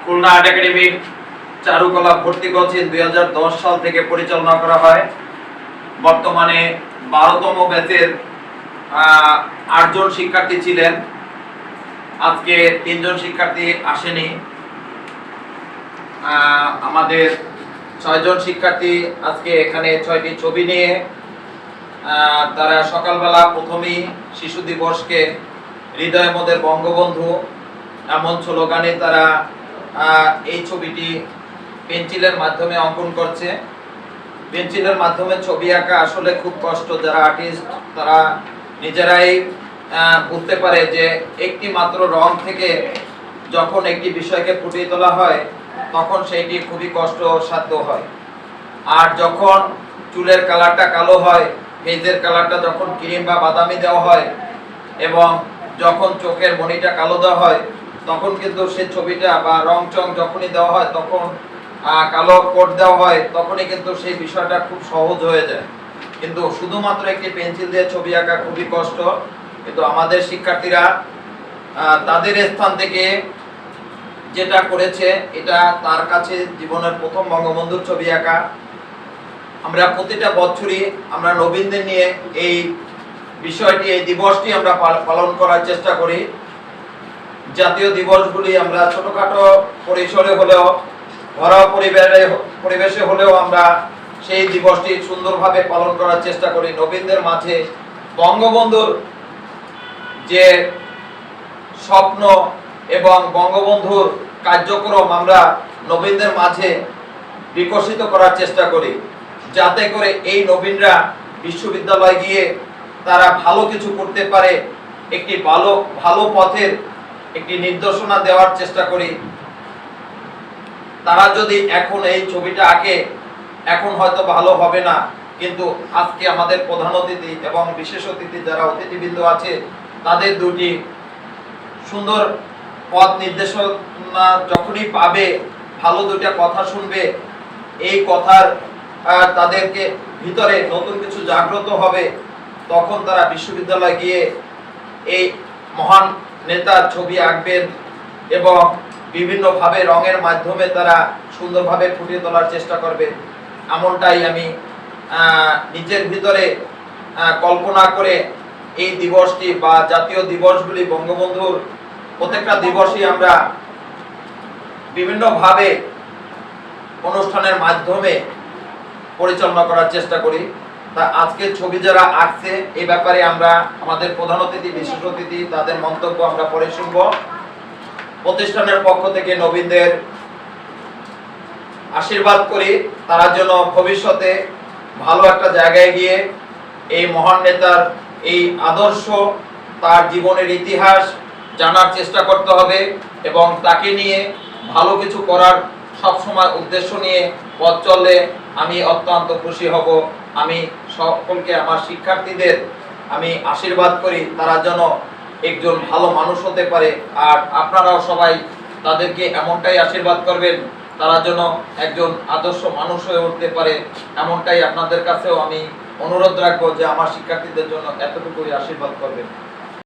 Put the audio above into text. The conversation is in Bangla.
খুলনা আর্ট একাডেমির চারুকলা ভর্তি কোচিং 2010 সাল থেকে পরিচালনা করা হয়। বর্তমানে 12তম ব্যাচের 8 জন শিক্ষার্থী ছিলেন। আজকে 3 জন শিক্ষার্থী আসেনি। আমাদের 6 জন শিক্ষার্থী আজকে এখানে 6টি ছবি নিয়ে তারা সকালবেলা প্রথমেই শিশু দিবসকে হৃদয় মোদের বঙ্গবন্ধু এমন স্লোগানে তারা এই ছবিটি পেন্সিলের মাধ্যমে অঙ্কন করছে। পেন্সিলের মাধ্যমে ছবি আঁকা আসলে খুব কষ্ট। যারা আর্টিস্ট তারা নিজেরাই বুঝতে পারে যে একটি মাত্র রং থেকে যখন একটি বিষয়কে ফুটিয়ে তোলা হয় তখন সেইটি খুবই কষ্টসাধ্য হয়। আর যখন চুলের কালারটা কালো হয়, ফেজের কালারটা যখন ক্রিম বা বাদামি দেওয়া হয় এবং যখন চোখের মণিটা কালো দেওয়া হয় তখন কিন্তু সেই ছবিটা বা রং চং যখনই দেওয়া হয় তখন কালো কোট দেওয়া হয় তখনই কিন্তু সেই বিষয়টা খুব সহজ হয়ে যায়। কিন্তু শুধুমাত্র একটি পেন্সিল দিয়ে ছবি আঁকা খুবই কষ্ট। কিন্তু আমাদের শিক্ষার্থীরা তাদের স্থান থেকে যেটা করেছে এটা তার কাছে জীবনের প্রথম বঙ্গবন্ধুর ছবি আঁকা। আমরা প্রতিটা বছরই আমরা নবীনদের নিয়ে এই বিষয়টি, এই দিবসটি আমরা পালন করার চেষ্টা করি। জাতীয় দিবসগুলি আমরা ছোটখাটো পরিসরে হলেও ঘরোয়া পরিবেশে হলেও আমরা সেই দিবসটি সুন্দরভাবে পালন করার চেষ্টা করি। নবীনদের মাঝে বঙ্গবন্ধুর যে স্বপ্ন এবং বঙ্গবন্ধুর কার্যক্রম আমরা নবীনদের মাঝে বিকশিত করার চেষ্টা করি, যাতে করে এই নবীনরা বিশ্ববিদ্যালয়ে গিয়ে তারা ভালো কিছু করতে পারে। একটি ভালো পথের একটি নির্দেশনা দেওয়ার চেষ্টা করি। তারা যদি এখন এই ছবিটা আঁকে এখন হয়তো ভালো হবে না, কিন্তু আজকে আমাদের প্রধান অতিথি এবং বিশেষ অতিথি যারা অতিথিবৃন্দ আছে তাদের দুটি সুন্দর পথ নির্দেশনা যখনই পাবে, ভালো দুইটা কথা শুনবে, এই কথার তাদেরকে ভিতরে নতুন কিছু জাগ্রত হবে, তখন তারা বিশ্ববিদ্যালয়ে গিয়ে এই মহান নেতার ছবি আঁকবেন এবং বিভিন্নভাবে রঙের মাধ্যমে তারা সুন্দরভাবে ফুটিয়ে তোলার চেষ্টা করবে। এমনটাই আমি নিজের ভিতরে কল্পনা করে এই দিবসটি বা জাতীয় দিবসগুলি বঙ্গবন্ধুর প্রত্যেকটা দিবসই আমরা বিভিন্নভাবে অনুষ্ঠানের মাধ্যমে পরিচালনা করার চেষ্টা করি। তা আজকে ছবি যারা আঁকছে এই ব্যাপারে আমরা আমাদের প্রধান অতিথি, বিশেষ অতিথি তাদের মন্তব্য আমরা পরে শুনবো। প্রতিষ্ঠানের পক্ষ থেকে নবীনদের আশীর্বাদ করি তারা যেন ভবিষ্যতে ভালো একটা জায়গায় গিয়ে এই মহান নেতার এই আদর্শ, তার জীবনের ইতিহাস জানার চেষ্টা করতে হবে এবং তাকে নিয়ে ভালো কিছু করার সবসময় উদ্দেশ্য নিয়ে পথ চললে আমি অত্যন্ত খুশি হব। আমি সকলকে, আমার শিক্ষার্থীদের আমি আশীর্বাদ করি তারা যেন একজন ভালো মানুষ হতে পারে। আর আপনারাও সবাই তাদেরকে এমনটাই আশীর্বাদ করবেন তারা যেন একজন আদর্শ মানুষ হয়ে উঠতে পারে। এমনটাই আপনাদের কাছেও আমি অনুরোধ রাখবো যে আমার শিক্ষার্থীদের জন্য এতটুকুই আশীর্বাদ করবেন।